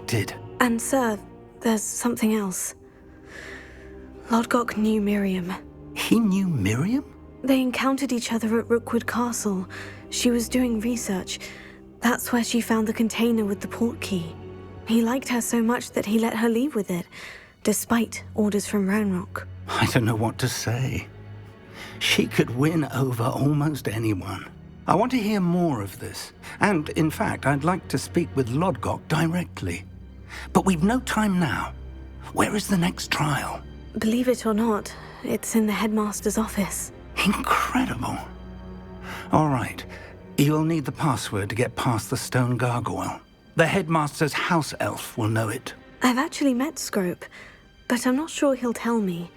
expected. And sir, there's something else. Lodgok knew Miriam. He knew Miriam? They encountered each other at Rookwood Castle. She was doing research. That's where she found the container with the port key. He liked her so much that he let her leave with it, despite orders from Roanoke. I don't know what to say. She could win over almost anyone. I want to hear more of this. And, in fact, I'd like to speak with Lodgok directly. But we've no time now. Where is the next trial? Believe it or not, it's in the Headmaster's office. Incredible. All right. You'll need the password to get past the stone gargoyle. The Headmaster's house elf will know it. I've actually met Scrope, but I'm not sure he'll tell me.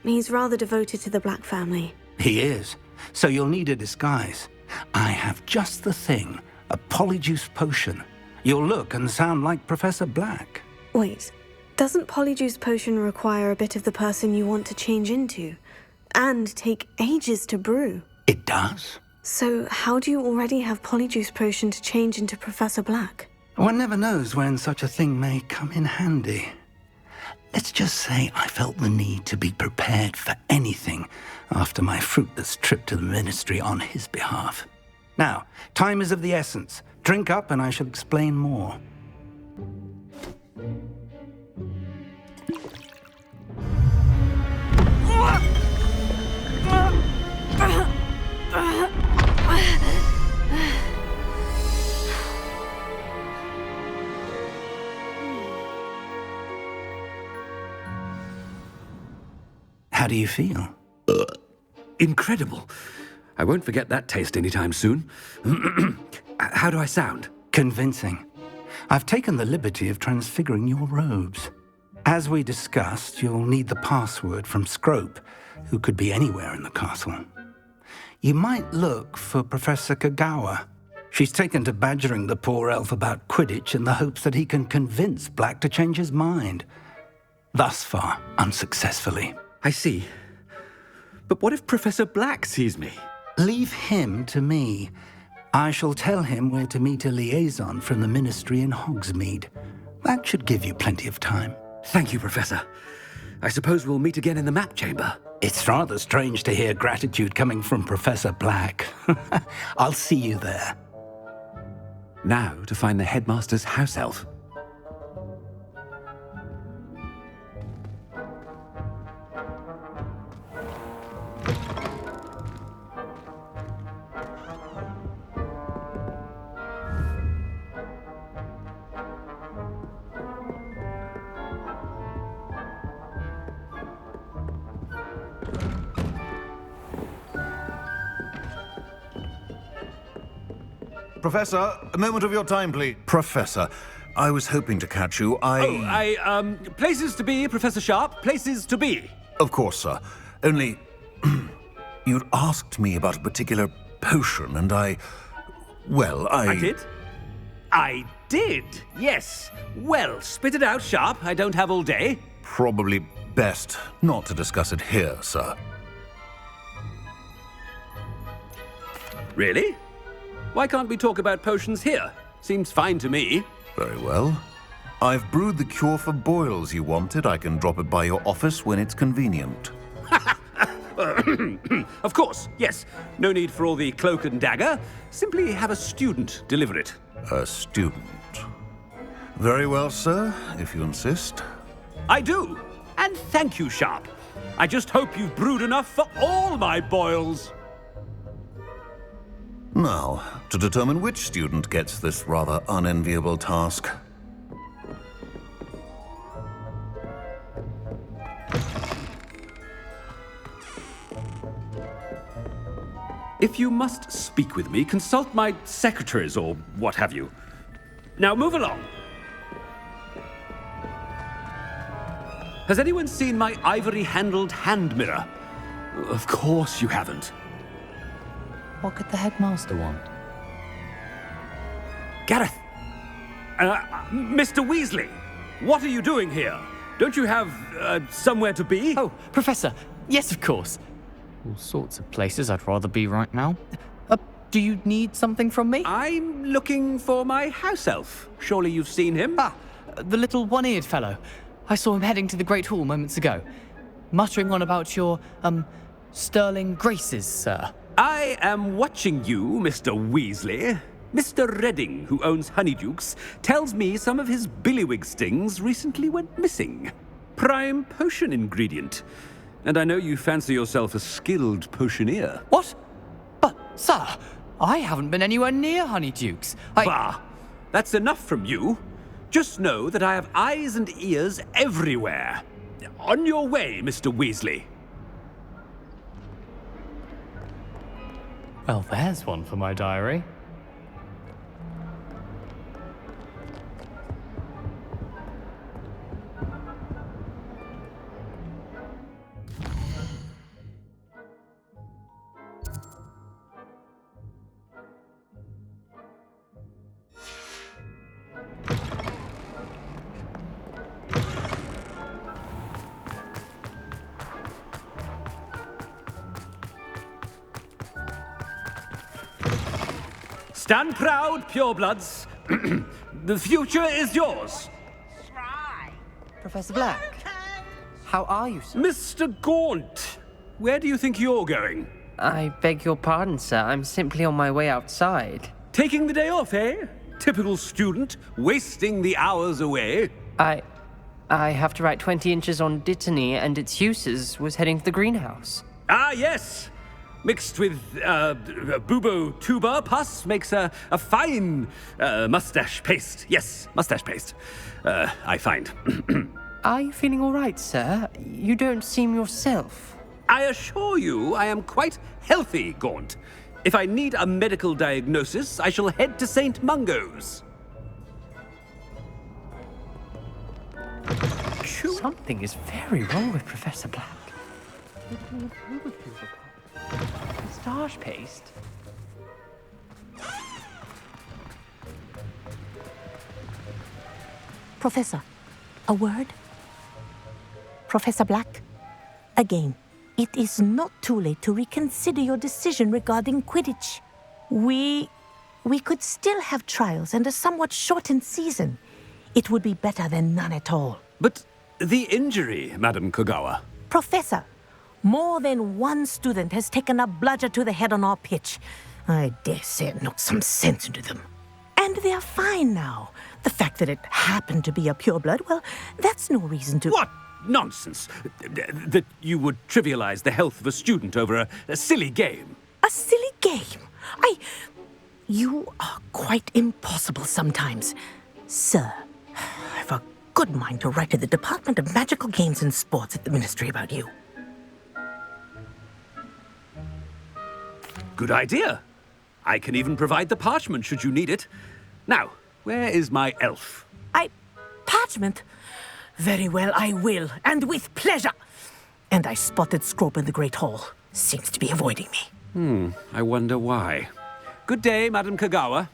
He's rather devoted to the Black family. He is. So you'll need a disguise. I have just the thing. A Polyjuice potion. You'll look and sound like Professor Black. Wait, doesn't Polyjuice potion require a bit of the person you want to change into? And take ages to brew? It does. So how do you already have Polyjuice potion to change into Professor Black? One never knows when such a thing may come in handy. Let's just say I felt the need to be prepared for anything after my fruitless trip to the Ministry on his behalf. Now, time is of the essence. Drink up and I shall explain more. How do you feel? Incredible. I won't forget that taste anytime soon. How do I sound? Convincing. I've taken the liberty of transfiguring your robes. As we discussed, you'll need the password from Scrope, who could be anywhere in the castle. You might look for Professor Kagawa. She's taken to badgering the poor elf about Quidditch in the hopes that he can convince Black to change his mind. Thus far, unsuccessfully. I see. But what if Professor Black sees me? Leave him to me. I shall tell him where to meet a liaison from the Ministry in Hogsmeade. That should give you plenty of time. Thank you, Professor. I suppose we'll meet again in the map chamber. It's rather strange to hear gratitude coming from Professor Black. I'll see you there. Now to find the Headmaster's house elf. Professor, a moment of your time, please. Professor, I was hoping to catch you. Places to be, Professor Sharp, places to be. Of course, sir. Only, you'd asked me about a particular potion, and I did? I did, yes. Well, spit it out, Sharp. I don't have all day. Probably best not to discuss it here, sir. Really? Why can't we talk about potions here? Seems fine to me. Very well. I've brewed the cure for boils you wanted. I can drop it by your office when it's convenient. Of course, yes. No need for all the cloak and dagger. Simply have a student deliver it. A student. Very well, sir, if you insist. I do. And thank you, Sharp. I just hope you've brewed enough for all my boils. Now, to determine which student gets this rather unenviable task. If you must speak with me, consult my secretaries or what have you. Now move along. Has anyone seen my ivory-handled hand mirror? Of course you haven't. What could the Headmaster want? Gareth! Mr. Weasley, what are you doing here? Don't you have, somewhere to be? Oh, Professor, yes, of course. All sorts of places I'd rather be right now. Do you need something from me? I'm looking for my house elf. Surely you've seen him? The little one-eared fellow. I saw him heading to the Great Hall moments ago, muttering on about your, sterling graces, sir. I am watching you, Mr. Weasley. Mr. Redding, who owns Honeydukes, tells me some of his billywig stings recently went missing. Prime potion ingredient. And I know you fancy yourself a skilled potioneer. What? But, sir, I haven't been anywhere near Honeydukes. Bah! That's enough from you. Just know that I have eyes and ears everywhere. On your way, Mr. Weasley. Well, there's one for my diary. Stand proud, purebloods. The future is yours. Professor Black, how are you, sir? Mr. Gaunt, where do you think you're going? I beg your pardon, sir. I'm simply on my way outside. Taking the day off, eh? Typical student, wasting the hours away. I have to write 20 inches on Dittany and its uses. Was heading to the greenhouse. Ah, yes. Mixed with bubo tuber pus makes a fine mustache paste. Yes, mustache paste. I find. Are you feeling all right, sir? You don't seem yourself. I assure you I am quite healthy, Gaunt. If I need a medical diagnosis, I shall head to St. Mungo's. Something is very wrong with Professor Black. Moustache paste? Professor, a word? Professor Black, again, it is not too late to reconsider your decision regarding Quidditch. We could still have trials and a somewhat shortened season. It would be better than none at all. But the injury, Madam Kogawa. Professor, more than one student has taken a bludger to the head on our pitch. I dare say it knocked some sense into them. And they're fine now. The fact that it happened to be a pureblood, well, that's no reason to... What nonsense! That you would trivialize the health of a student over a silly game. A silly game? You are quite impossible sometimes. Sir, I've a good mind to write to the Department of Magical Games and Sports at the Ministry about you. Good idea. I can even provide the parchment should you need it. Now, where is my elf? Parchment? Very well, I will, and with pleasure. And I spotted Scrope in the Great Hall. Seems to be avoiding me. I wonder why. Good day, Madam Kogawa.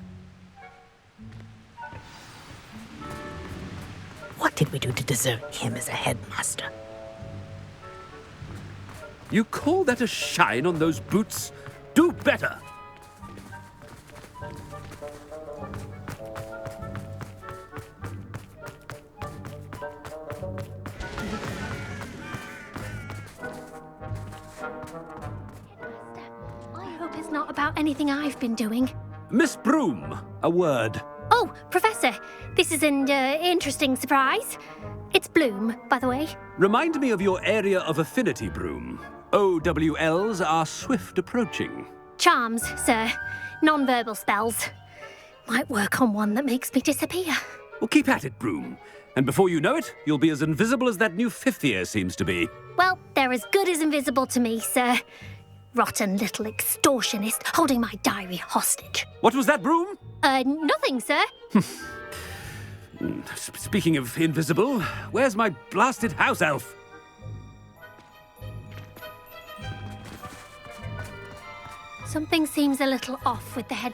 What did we do to deserve him as a headmaster? You call that a shine on those boots? Do better! I hope it's not about anything I've been doing. Miss Broom, a word. Oh, Professor, this is an interesting surprise. It's Bloom, by the way. Remind me of your area of affinity, Broom. OWLs are swift approaching. Charms, sir. Non-verbal spells. Might work on one that makes me disappear. Well, keep at it, Broom. And before you know it, you'll be as invisible as that new fifth year seems to be. Well, they're as good as invisible to me, sir. Rotten little extortionist holding my diary hostage. What was that, Broom? Nothing, sir. Speaking of invisible, where's my blasted house elf? Something seems a little off with the head.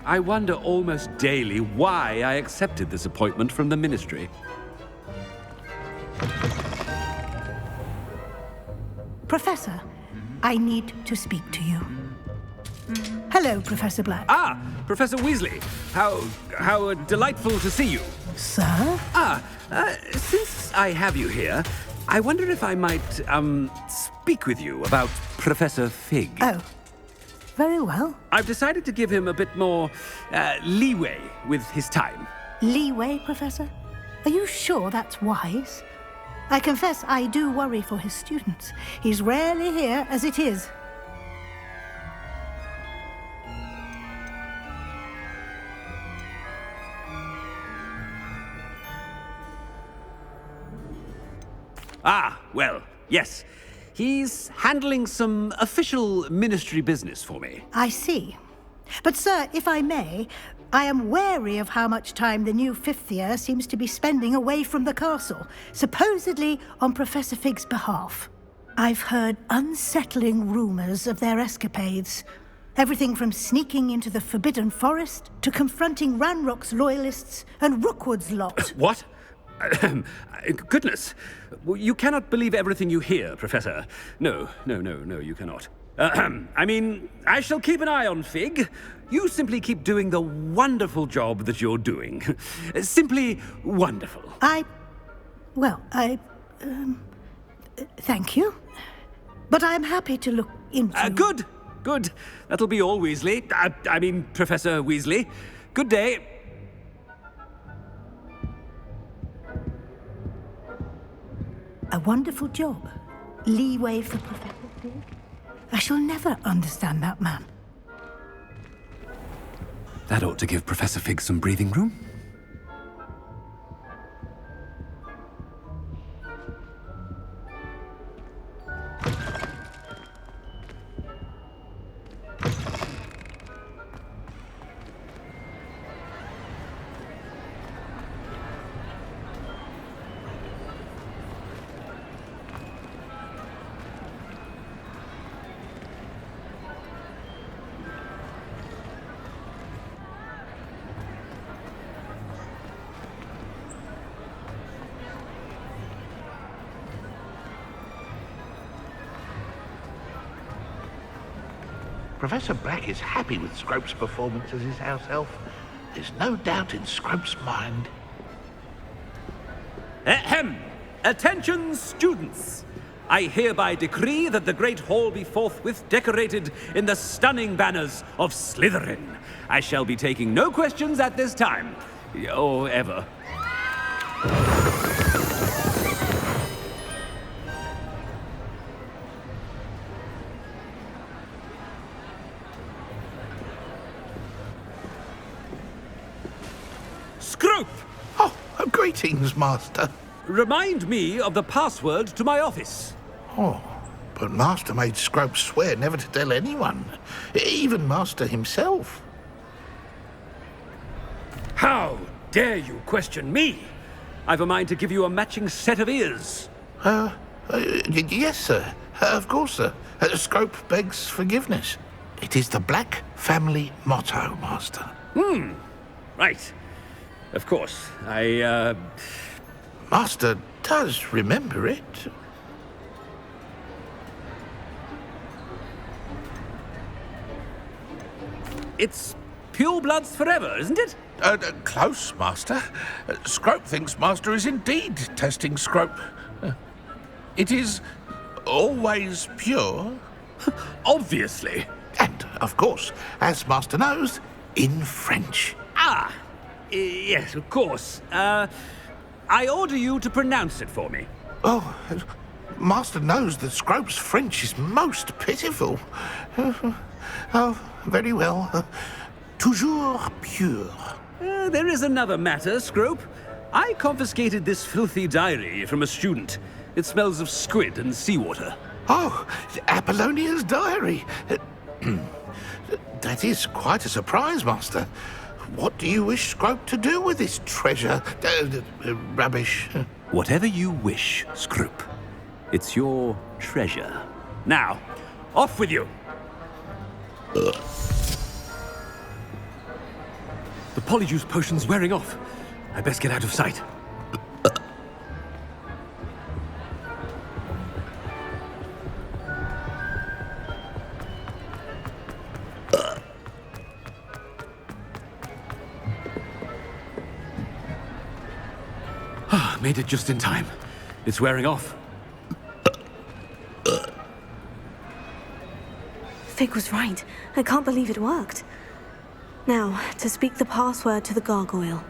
I wonder almost daily why I accepted this appointment from the Ministry. Professor, I need to speak to you. Hello, Professor Black. Ah, Professor Weasley. How delightful to see you. Sir? Since I have you here, I wonder if I might, speak with you about Professor Fig. Oh, very well. I've decided to give him a bit more, leeway with his time. Leeway, Professor? Are you sure that's wise? I confess I do worry for his students. He's rarely here as it is. Ah, well, yes. He's handling some official ministry business for me. I see. But, sir, if I may, I am wary of how much time the new fifth year seems to be spending away from the castle, supposedly on Professor Fig's behalf. I've heard unsettling rumors of their escapades. Everything from sneaking into the Forbidden Forest to confronting Ranrock's loyalists and Rookwood's lot. What? Goodness. You cannot believe everything you hear, Professor. No, you cannot. I mean, I shall keep an eye on Fig. You simply keep doing the wonderful job that you're doing. Simply wonderful. Thank you. But I'm happy to look into... Good. That'll be all, Weasley. I mean, Professor Weasley. Good day. A wonderful job. Leeway for Professor Fig. I shall never understand that man. That ought to give Professor Fig some breathing room. Professor Black is happy with Scrope's performance as his house elf. There's no doubt in Scrope's mind. Ahem! Attention, students! I hereby decree that the Great Hall be forthwith decorated in the stunning banners of Slytherin. I shall be taking no questions at this time. Or ever. Scrope! Oh, greetings, Master. Remind me of the password to my office. Oh, but Master made Scrope swear never to tell anyone, even Master himself. How dare you question me? I've a mind to give you a matching set of ears. Yes, sir. Of course, sir. Scrope begs forgiveness. It is the Black family motto, Master. Right. Of course. Master does remember it. It's pure bloods forever, isn't it? Close, Master. Scrope thinks Master is indeed testing Scrope. It is always pure. Obviously. And, of course, as Master knows, in French. Yes, of course. I order you to pronounce it for me. Oh, Master knows that Scrope's French is most pitiful. Oh, very well. Toujours pure. There is another matter, Scrope. I confiscated this filthy diary from a student. It smells of squid and seawater. Oh, Apollonia's diary. That is quite a surprise, Master. What do you wish Scrope to do with this treasure? Rubbish. Whatever you wish, Scrope. It's your treasure. Now, off with you. Polyjuice potion's wearing off. I best get out of sight. Made it just in time. It's wearing off. Fig was right. I can't believe it worked. Now, to speak the password to the gargoyle.